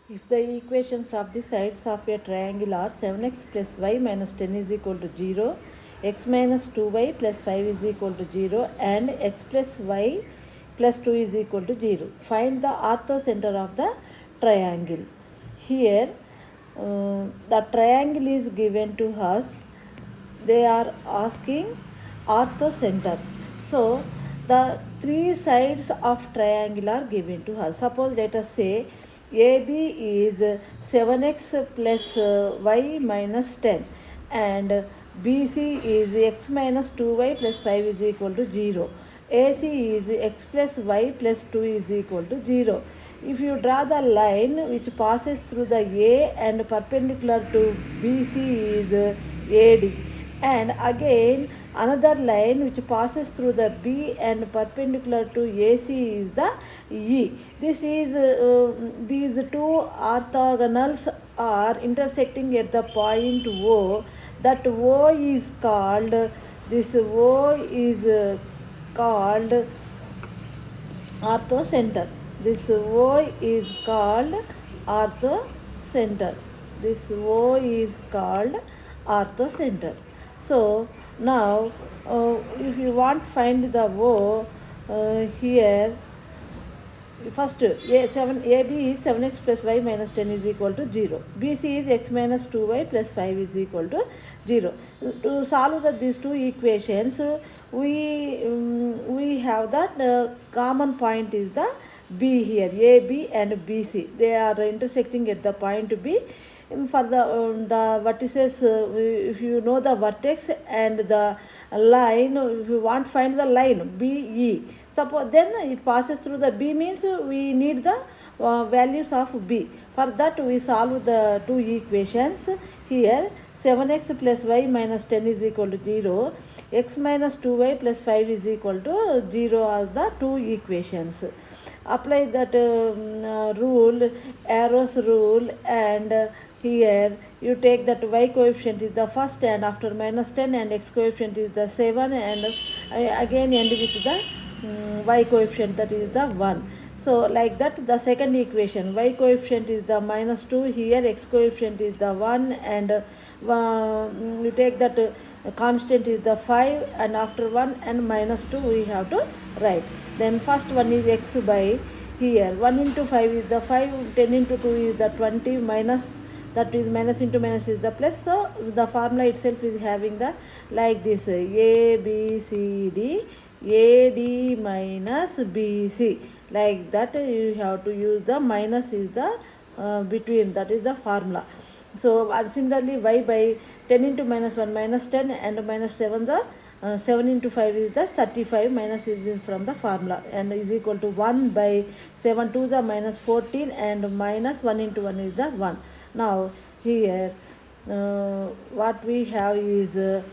If the equations of the sides of a triangle are 7x plus y minus 10 is equal to 0, x minus 2y plus 5 is equal to 0, and x plus y plus 2 is equal to 0. Find the orthocenter of the triangle. Here, the triangle is given to us. They are asking orthocenter. So, the three sides of triangle are given to us. Suppose let us say AB is 7x plus y minus 10 and BC is x minus 2y plus 5 is equal to 0. AC is x plus y plus 2 is equal to 0. If you draw the line which passes through the A and perpendicular to BC is AD, and again another line which passes through the B and perpendicular to AC is the E. This is these two orthogonals are intersecting at the point O. That O is called, this O is called orthocenter. This O is called orthocenter. This O is called orthocenter. So now if you want to find the O, here first AB is 7x plus y minus 10 is equal to 0. BC is x minus 2y plus 5 is equal to 0. To solve these two equations, we have that common point is the B here, AB and BC. They are intersecting at the point B. For the vertices, if you know the vertex and the line, if you want to find the line BE, suppose then it passes through the B, means we need the values of B. For that we solve the two equations. Here 7x plus y minus 10 is equal to 0, x minus 2y plus 5 is equal to 0 are the two equations. Apply that rule, arrows rule, and here you take that y coefficient is the first, and after minus 10, and x coefficient is the 7, and again end with the y coefficient, that is the 1. So like that the second equation, y coefficient is the minus 2, here x coefficient is the 1, and you take that constant is the 5, and after 1 and minus 2 we have to write. Then first one is x by, here 1 into 5 is the 5, 10 into 2 is the 20, minus, that is minus into minus is the plus. So the formula itself is having the like this, A B C D AD minus BC, like that you have to use the minus is the between, that is the formula. So similarly y by 10 into minus 1 minus 10 and minus 7, the 7 into 5 is the 35, minus is from the formula, and is equal to 1 by 7 to the minus 14, and minus 1 into 1 is the 1. Now here what we have is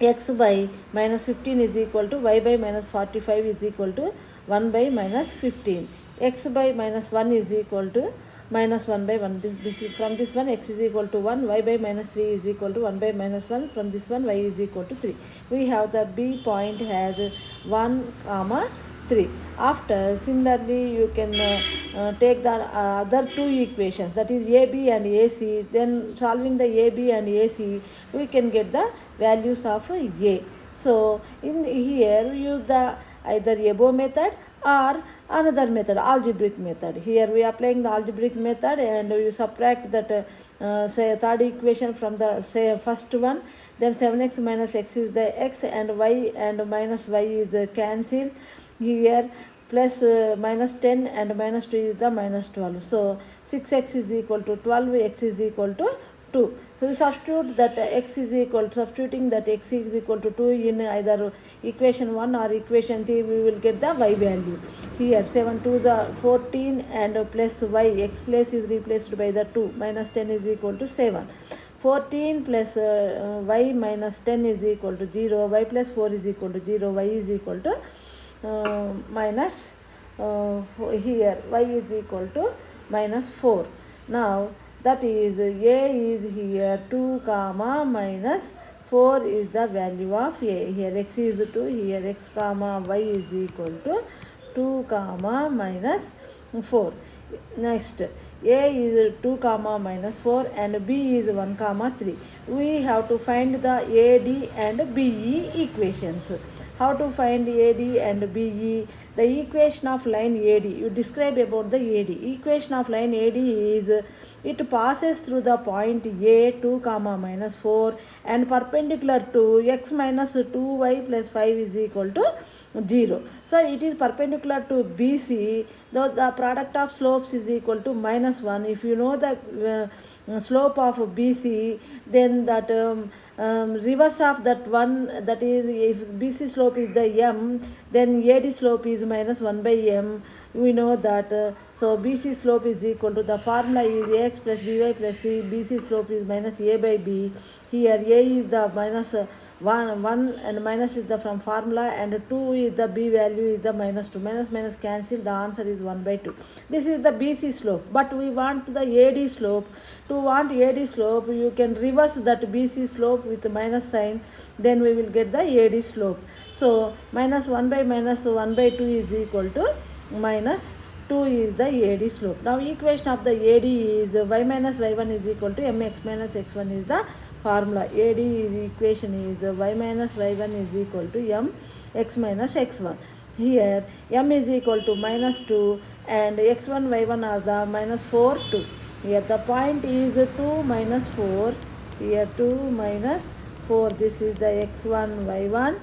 x by minus 15 is equal to y by minus 45 is equal to 1 by minus 15. X by minus 1 is equal to minus 1 by 1. This from this one x is equal to 1, y by minus 3 is equal to 1 by minus 1. From this one y is equal to 3. We have the B point has 1 comma 3. After similarly you can take the other two equations, that is AB and AC. Then solving the AB and AC, we can get the values of A. So in here we use the either above method or another method, algebraic method. Here we are applying the algebraic method, and you subtract that say third equation from the say first one. Then 7x minus x is the x, and y and minus y is cancel. Here plus minus 10 and minus 2 is the minus 12. So 6x is equal to 12, x is equal to 2. So you substitute that x is equal, substituting that x is equal to 2 in either equation 1 or equation 3, we will get the y value. Here 7 2 is 14, and plus y, x place is replaced by the 2, minus 10 is equal to 7. 14 plus y minus 10 is equal to 0, y plus 4 is equal to 0, y is equal to minus here y is equal to minus 4. Now that is A is here 2 comma minus 4 is the value of A. Here x is 2, here x comma y is equal to 2 comma minus 4. Next, a is 2 comma minus 4 and b is 1 comma 3. We have to find the AD and BE equations. How to find AD and BE? The equation of line AD. You describe about the AD. Equation of line AD is it passes through the point A 2 comma minus 4 and perpendicular to x minus 2y plus 5 is equal to 0. So it is perpendicular to BC, though the product of slopes is equal to minus 1. If you know the slope of BC, then that reverse of that one, that is if BC slope is the m, then AD slope is minus 1 by m. We know that so BC slope is equal to, the formula is ax plus by plus c. BC slope is minus a by b. Here a is the minus 1 and minus is the from formula, and 2 is the b value is the minus 2. Minus cancel, the answer is 1 by 2. This is the BC slope, but we want the AD slope. To want AD slope, you can reverse that BC slope with minus sign, then we will get the AD slope. So minus 1 by minus 1 by 2 is equal to minus 2 is the AD slope. Now equation of the AD is y minus y1 is equal to mx minus x1 is the formula. AD is equation is y minus y1 is equal to m x minus x1. Here m is equal to minus 2 and x1 y1 are the minus 4 2. Here the point is 2 minus 4. Here 2 minus 4. This is the x1 y1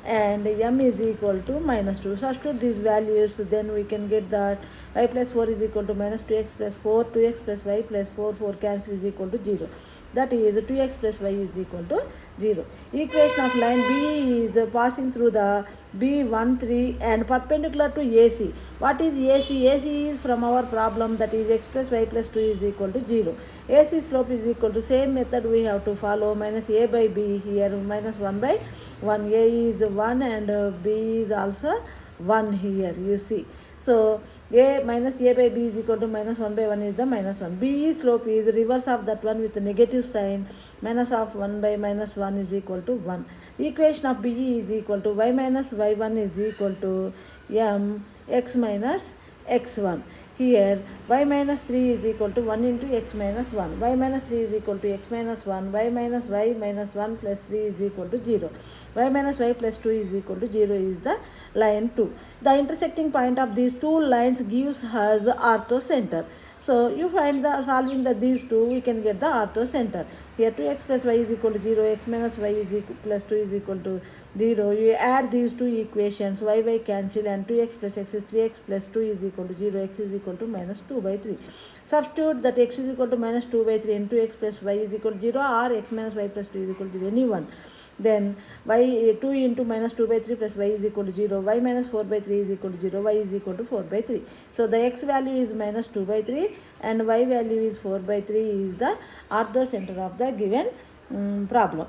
and m is equal to minus 2. Substitute these values, then we can get that y plus 4 is equal to minus 2x plus 4, 2x plus y plus 4, 4 cancel is equal to 0. That is 2x plus y is equal to 0. Equation of line B is passing through the B13 and perpendicular to AC. What is AC? AC is from our problem, that is x plus y plus 2 is equal to 0. AC slope is equal to, same method we have to follow, minus a by b. Here minus 1 by 1. A is 1 and b is also 1 here, you see. So a minus a by b is equal to minus 1 by 1 is the minus 1. B slope is reverse of that one with a negative sign. Minus of 1 by minus 1 is equal to 1. Equation of BE is equal to y minus y1 is equal to m x minus x1. Here y minus 3 is equal to 1 into x minus 1. Y minus 3 is equal to x minus 1. Y minus y minus 1 plus 3 is equal to 0. Y minus y plus 2 is equal to 0 is the line 2. The intersecting point of these two lines gives us orthocenter. So you find the solving these two, we can get the orthocenter. Here 2x plus y is equal to 0, x minus y is equal plus 2 is equal to 0. You add these two equations, y cancel, and 2x plus x is 3x plus 2 is equal to 0, x is equal to minus 2 by 3. Substitute that x is equal to minus 2 by 3 into x plus y is equal to 0 or x minus y plus 2 is equal to 0, any one. Then y 2 into minus 2 by 3 plus y is equal to 0, y minus 4 by 3 is equal to 0, y is equal to 4 by 3. So the x value is minus 2 by 3 and y value is 4 by 3 is the orthocenter of the given problem.